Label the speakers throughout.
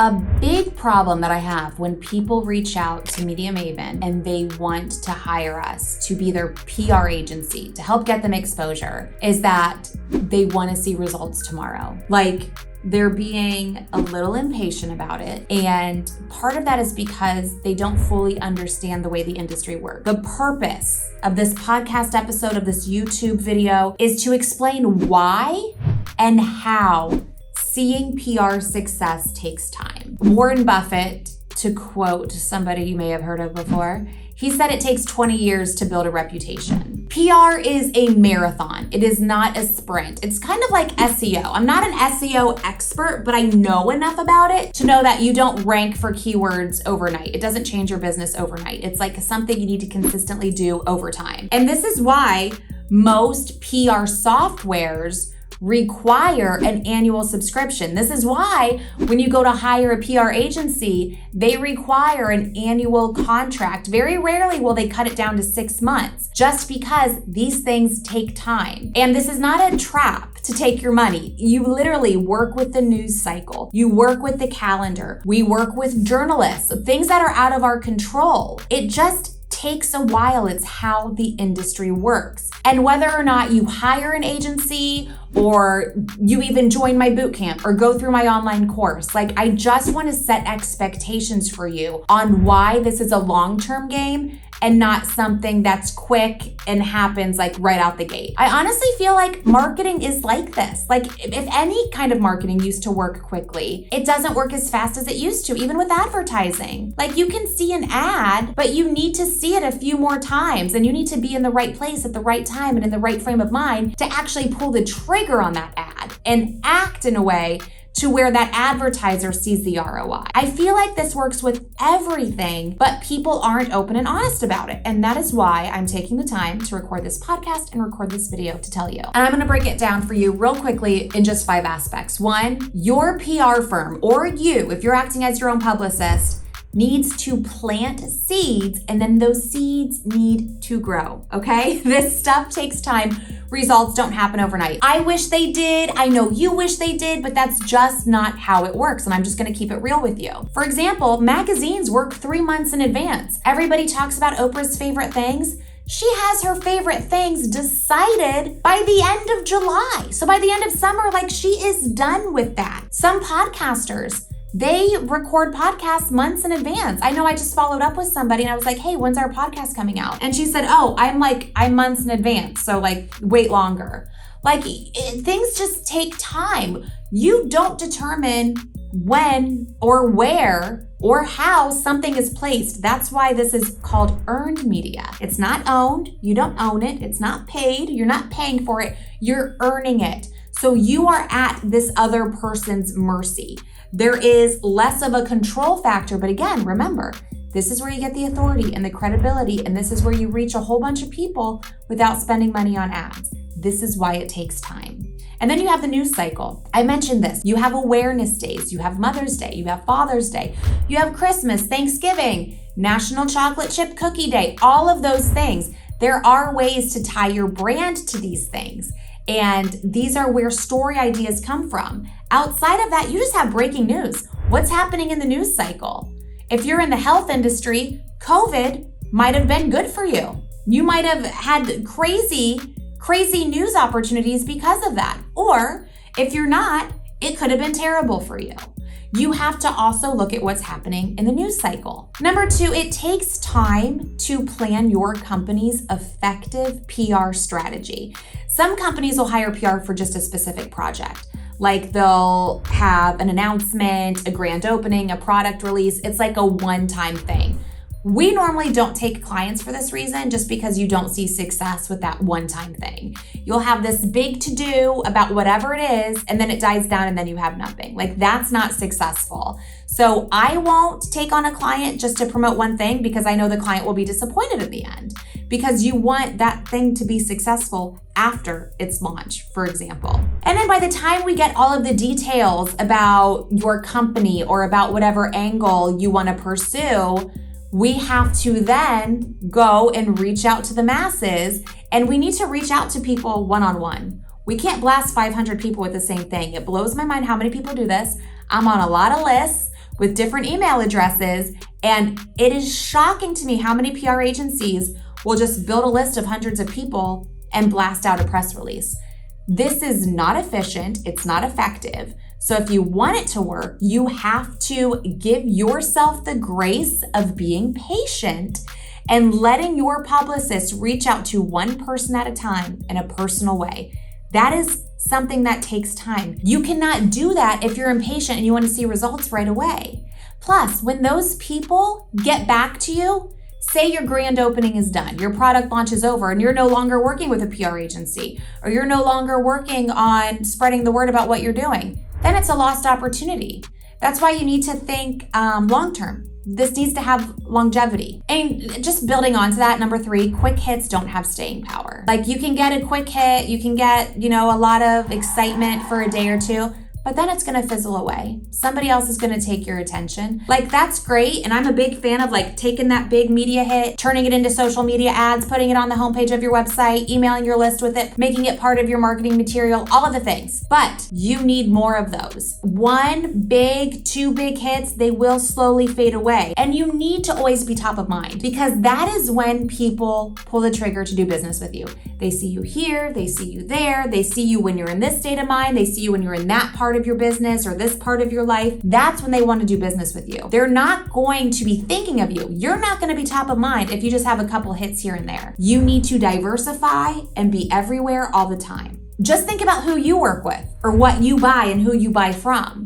Speaker 1: A big problem that I have when people reach out to Media Maven and they want to hire us to be their PR agency to help get them exposure is that they want to see results tomorrow. Like, they're being a little impatient about it. And part of that is because they don't fully understand the way the industry works. The purpose of this podcast episode, of this YouTube video, is to explain why and how seeing PR success takes time. Warren Buffett, to quote somebody you may have heard of before, he said it takes 20 years to build a reputation. PR is a marathon. It is not a sprint. It's kind of like SEO. I'm not an SEO expert, but I know enough about it to know that you don't rank for keywords overnight. It doesn't change your business overnight. It's like something you need to consistently do over time. And this is why most PR softwares require an annual subscription. This is why when you go to hire a PR agency, they require an annual contract. Very rarely will they cut it down to 6 months, just because these things take time. And this is not a trap to take your money. You literally work with the news cycle. You work with the calendar. We work with journalists, things that are out of our control. It just takes a while. It's how the industry works. And whether or not you hire an agency or you even join my boot camp or go through my online course, like, I just want to set expectations for you on why this is a long-term game and not something that's quick and happens like right out the gate. I honestly feel like marketing is like this. Like, if any kind of marketing used to work quickly, it doesn't work as fast as it used to, even with advertising. Like, you can see an ad, but you need to see it a few more times, and you need to be in the right place at the right time and in the right frame of mind to actually pull the trigger on that ad and act in a way to where that advertiser sees the ROI. I feel like this works with everything, but people aren't open and honest about it. And that is why I'm taking the time to record this podcast and record this video to tell you. And I'm gonna break it down for you real quickly in just 5 aspects. 1, your PR firm, or you, if you're acting as your own publicist, needs to plant seeds, and then those seeds need to grow, okay? This stuff takes time. Results don't happen overnight. I wish they did. I know you wish they did, but that's just not how it works, and I'm just gonna keep it real with you. For example, magazines work 3 months in advance. Everybody talks about Oprah's favorite things. She has her favorite things decided by the end of July. So by the end of summer, like, she is done with that. Some podcasters, they record podcasts months in advance. I know I just followed up with somebody and I was like, hey, when's our podcast coming out? And she said, oh, I'm months in advance. So like, wait longer. Like, things just take time. You don't determine when or where or how something is placed. That's why this is called earned media. It's not owned. You don't own it. It's not paid. You're not paying for it. You're earning it. So you are at this other person's mercy. There is less of a control factor, but again, remember, this is where you get the authority and the credibility, and this is where you reach a whole bunch of people without spending money on ads. This is why it takes time. And then you have the news cycle. I mentioned this. You have awareness days. You have Mother's Day. You have Father's Day. You have Christmas, Thanksgiving, National Chocolate Chip Cookie Day, all of those things. There are ways to tie your brand to these things. And these are where story ideas come from. Outside of that, you just have breaking news. What's happening in the news cycle? If you're in the health industry, COVID might have been good for you. You might have had crazy news opportunities because of that. Or if you're not, it could have been terrible for you. You have to also look at what's happening in the news cycle. Number 2, it takes time to plan your company's effective PR strategy. Some companies will hire PR for just a specific project. Like, they'll have an announcement, a grand opening, a product release. It's like a one-time thing. We normally don't take clients for this reason, just because you don't see success with that one-time thing. You'll have this big to-do about whatever it is, and then it dies down and then you have nothing. Like, that's not successful. So I won't take on a client just to promote one thing, because I know the client will be disappointed at the end, because you want that thing to be successful after its launch, for example. And then by the time we get all of the details about your company or about whatever angle you want to pursue, we have to then go and reach out to the masses, and we need to reach out to people one-on-one. We can't blast 500 people with the same thing. It blows my mind how many people do this. I'm on a lot of lists. with different email addresses. And it is shocking to me how many PR agencies will just build a list of hundreds of people and blast out a press release. This is not efficient. It's not effective. So if you want it to work, you have to give yourself the grace of being patient and letting your publicist reach out to one person at a time in a personal way. That is something that takes time. You cannot do that if you're impatient and you want to see results right away. Plus, when those people get back to you, say your grand opening is done, your product launch is over, and you're no longer working with a PR agency, or you're no longer working on spreading the word about what you're doing, then it's a lost opportunity. That's why you need to think long-term. This needs to have longevity. And just building onto that, number 3, quick hits don't have staying power. Like, you can get a quick hit, you can get, a lot of excitement for a day or two, but then it's gonna fizzle away. Somebody else is gonna take your attention. Like, that's great, and I'm a big fan of taking that big media hit, turning it into social media ads, putting it on the homepage of your website, emailing your list with it, making it part of your marketing material, all of the things. But you need more of those. 1 big, 2 big hits, they will slowly fade away. And you need to always be top of mind, because that is when people pull the trigger to do business with you. They see you here, they see you there, they see you when you're in this state of mind, they see you when you're in that part of your business or this part of your life. That's when they want to do business with you. They're not going to be thinking of you. You're not going to be top of mind if you just have a couple hits here and there. You need to diversify and be everywhere all the time. Just think about who you work with or what you buy and who you buy from.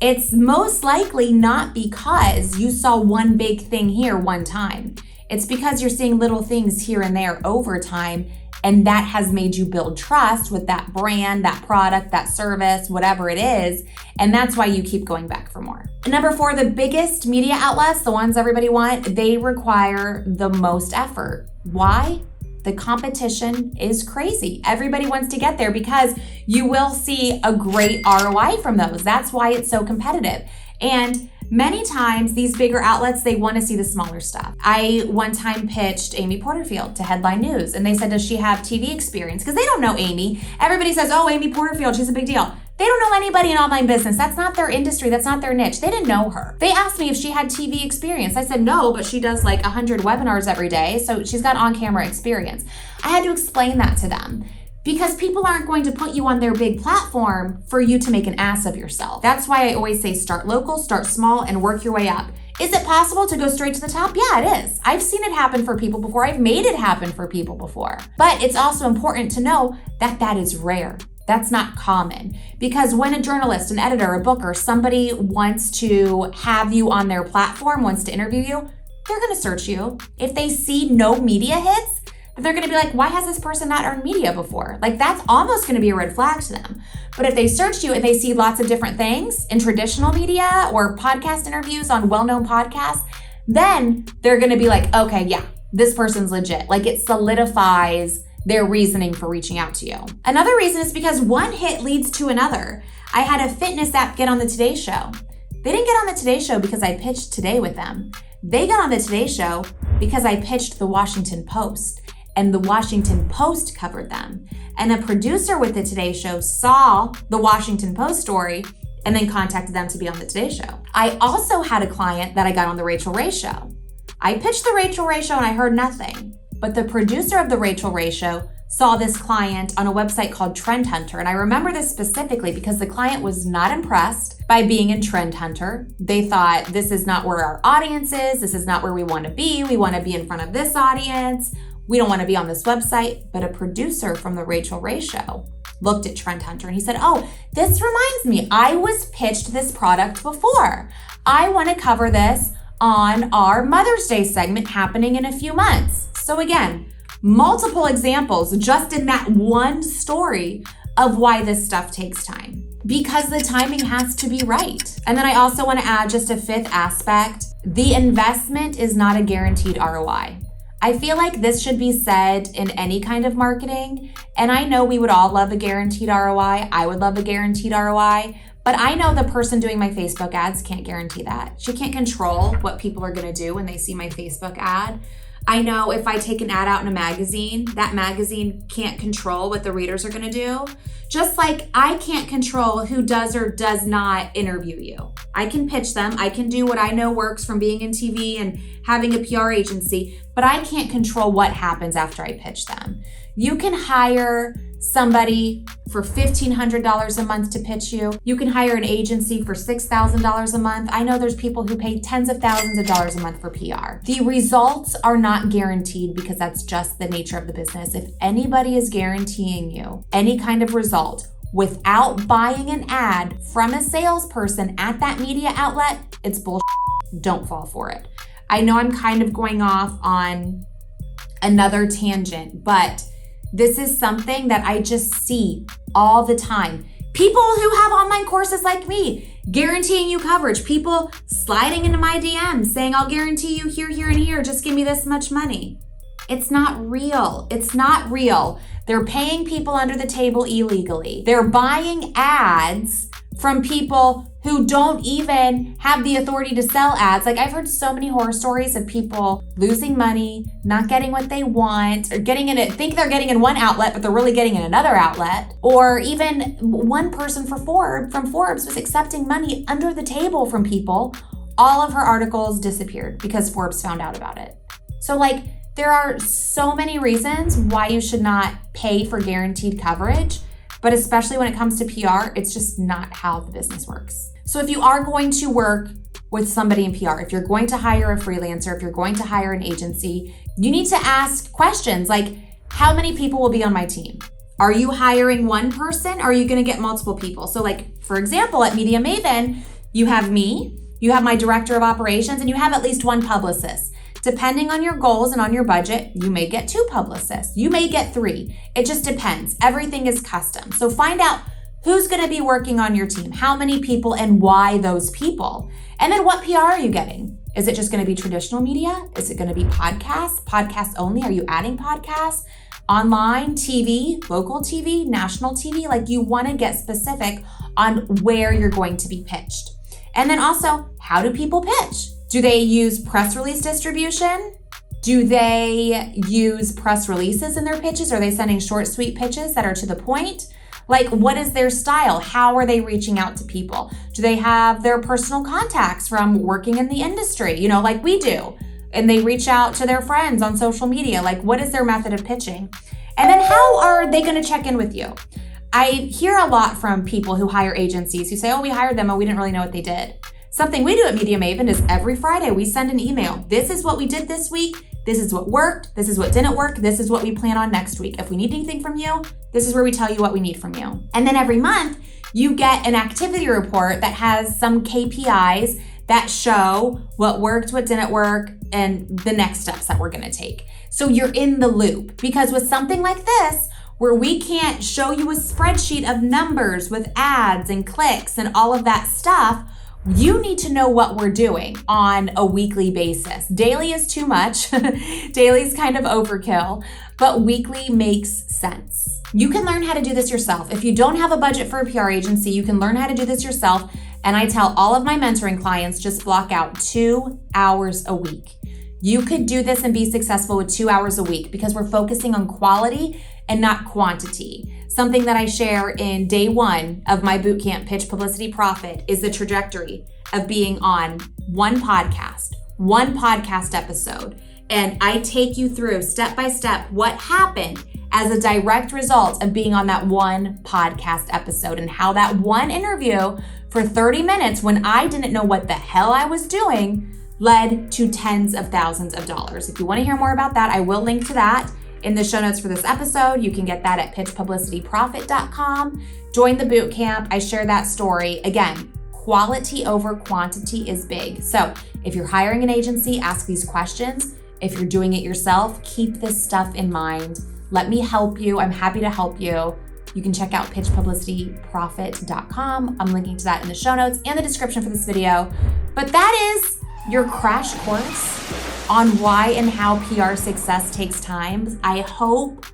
Speaker 1: It's most likely not because you saw one big thing here one time. It's because you're seeing little things here and there over time, and that has made you build trust with that brand, that product, that service, whatever it is. And that's why you keep going back for more. Number 4, the biggest media outlets, the ones everybody wants, they require the most effort. Why? The competition is crazy. Everybody wants to get there because you will see a great ROI from those. That's why it's so competitive. And many times these bigger outlets, they want to see the smaller stuff. I one time pitched Amy Porterfield to Headline News, and they said, does she have TV experience? Because they don't know Amy. Everybody says, oh, Amy Porterfield, she's a big deal. They don't know anybody in online business. That's not their industry. That's not their niche. They didn't know her. They asked me if she had TV experience. I said, no, but she does 100 webinars every day. So she's got on-camera experience. I had to explain that to them, because people aren't going to put you on their big platform for you to make an ass of yourself. That's why I always say start local, start small, and work your way up. Is it possible to go straight to the top? Yeah, it is. I've seen it happen for people before. I've made it happen for people before. But it's also important to know that that is rare. That's not common, because when a journalist, an editor, a booker, somebody wants to have you on their platform, wants to interview you, they're going to search you. If they see no media hits, they're going to be like, why has this person not earned media before? That's almost going to be a red flag to them. But if they search you and they see lots of different things in traditional media or podcast interviews on well-known podcasts, then they're going to be like, okay, yeah, this person's legit. It solidifies their reasoning for reaching out to you. Another reason is because one hit leads to another. I had a fitness app get on the Today Show. They didn't get on the Today Show because I pitched Today with them. They got on the Today Show because I pitched the Washington Post, and the Washington Post covered them. And a producer with the Today Show saw the Washington Post story and then contacted them to be on the Today Show. I also had a client that I got on the Rachel Ray Show. I pitched the Rachel Ray Show and I heard nothing. But the producer of the Rachel Ray Show saw this client on a website called Trend Hunter. And I remember this specifically because the client was not impressed by being in Trend Hunter. They thought, this is not where our audience is. This is not where we want to be. We want to be in front of this audience. We don't want to be on this website. But a producer from the Rachel Ray Show looked at Trend Hunter and he said, oh, this reminds me, I was pitched this product before. I want to cover this on our Mother's Day segment happening in a few months. So again, multiple examples just in that one story of why this stuff takes time, because the timing has to be right. And then I also want to add just a 5th aspect. The investment is not a guaranteed ROI. I feel like this should be said in any kind of marketing. And I know we would all love a guaranteed ROI. I would love a guaranteed ROI. But I know the person doing my Facebook ads can't guarantee that. She can't control what people are going to do when they see my Facebook ad. I know if I take an ad out in a magazine, that magazine can't control what the readers are gonna do. Just like I can't control who does or does not interview you. I can pitch them. I can do what I know works from being in TV and having a PR agency, but I can't control what happens after I pitch them. You can hire somebody for $1,500 a month to pitch you. You can hire an agency for $6,000 a month. I know there's people who pay tens of thousands of dollars a month for PR. The results are not guaranteed because that's just the nature of the business. If anybody is guaranteeing you any kind of result without buying an ad from a salesperson at that media outlet, it's bullshit. Don't fall for it. I know I'm kind of going off on another tangent, but this is something that I just see all the time. People who have online courses like me, guaranteeing you coverage. People sliding into my DMs saying, I'll guarantee you here, here, and here. Just give me this much money. It's not real. It's not real. They're paying people under the table illegally. They're buying ads from people who don't even have the authority to sell ads. Like, I've heard so many horror stories of people losing money, not getting what they want, or getting in it, think they're getting in one outlet, but they're really getting in another outlet. Or even one person from Forbes was accepting money under the table from people. All of her articles disappeared because Forbes found out about it. So like, there are so many reasons why you should not pay for guaranteed coverage. But especially when it comes to PR, it's just not how the business works. So if you are going to work with somebody in PR, if you're going to hire a freelancer, if you're going to hire an agency, you need to ask questions like, how many people will be on my team? Are you hiring one person? Or are you gonna get multiple people? So like, for example, at Media Maven, you have me, you have my director of operations, and you have at least one publicist. Depending on your goals and on your budget, you may get 2 publicists. You may get 3. It just depends. Everything is custom. So find out who's going to be working on your team, how many people, and why those people. And then what PR are you getting? Is it just going to be traditional media? Is it going to be podcasts? Podcasts only? Are you adding podcasts? Online, TV, local TV, national TV? Like, you want to get specific on where you're going to be pitched. And then also, how do people pitch? Do they use press release distribution? Do they use press releases in their pitches? Are they sending short, sweet pitches that are to the point? Like, what is their style? How are they reaching out to people? Do they have their personal contacts from working in the industry, like we do? And they reach out to their friends on social media. Like, what is their method of pitching? And then how are they going to check in with you? I hear a lot from people who hire agencies who say, oh, we hired them and we didn't really know what they did. Something we do at Media Maven is every Friday we send an email. This is what we did this week. This is what worked. This is what didn't work. This is what we plan on next week. If we need anything from you, this is where we tell you what we need from you. And then every month you get an activity report that has some KPIs that show what worked, what didn't work, and the next steps that we're gonna take. So you're in the loop, because with something like this, where we can't show you a spreadsheet of numbers with ads and clicks and all of that stuff, you need to know what we're doing on a weekly basis. Daily is too much. Daily is kind of overkill, but weekly makes sense. You can learn how to do this yourself. If you don't have a budget for a PR agency, you can learn how to do this yourself. And I tell all of my mentoring clients, just block out 2 hours a week. You could do this and be successful with 2 hours a week, because we're focusing on quality and not quantity. Something that I share in day 1 of my bootcamp, Pitch Publicity Profit, is the trajectory of being on one podcast episode. And I take you through step by step what happened as a direct result of being on that one podcast episode, and how that one interview for 30 minutes when I didn't know what the hell I was doing led to tens of thousands of dollars. If you want to hear more about that, I will link to that in the show notes for this episode. You can get that at pitchpublicityprofit.com. Join the bootcamp. I share that story. Again, quality over quantity is big. So if you're hiring an agency, ask these questions. If you're doing it yourself, keep this stuff in mind. Let me help you. I'm happy to help you. You can check out pitchpublicityprofit.com. I'm linking to that in the show notes and the description for this video. But that is your crash course on why and how PR success takes time. I hope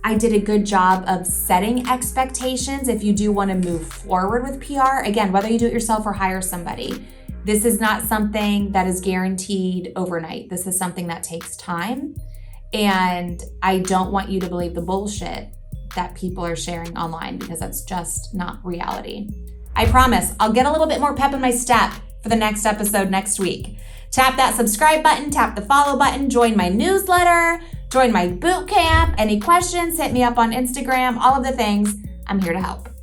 Speaker 1: I did a good job of setting expectations if you do want to move forward with PR. Again, whether you do it yourself or hire somebody, This is not something that is guaranteed overnight. This is something that takes time. And I don't want you to believe the bullshit that people are sharing online, because that's just not reality. I promise I'll get a little bit more pep in my step for the next episode next week. Tap that subscribe button, tap the follow button, join my newsletter, join my boot camp. Any questions, hit me up on Instagram, all of the things. I'm here to help.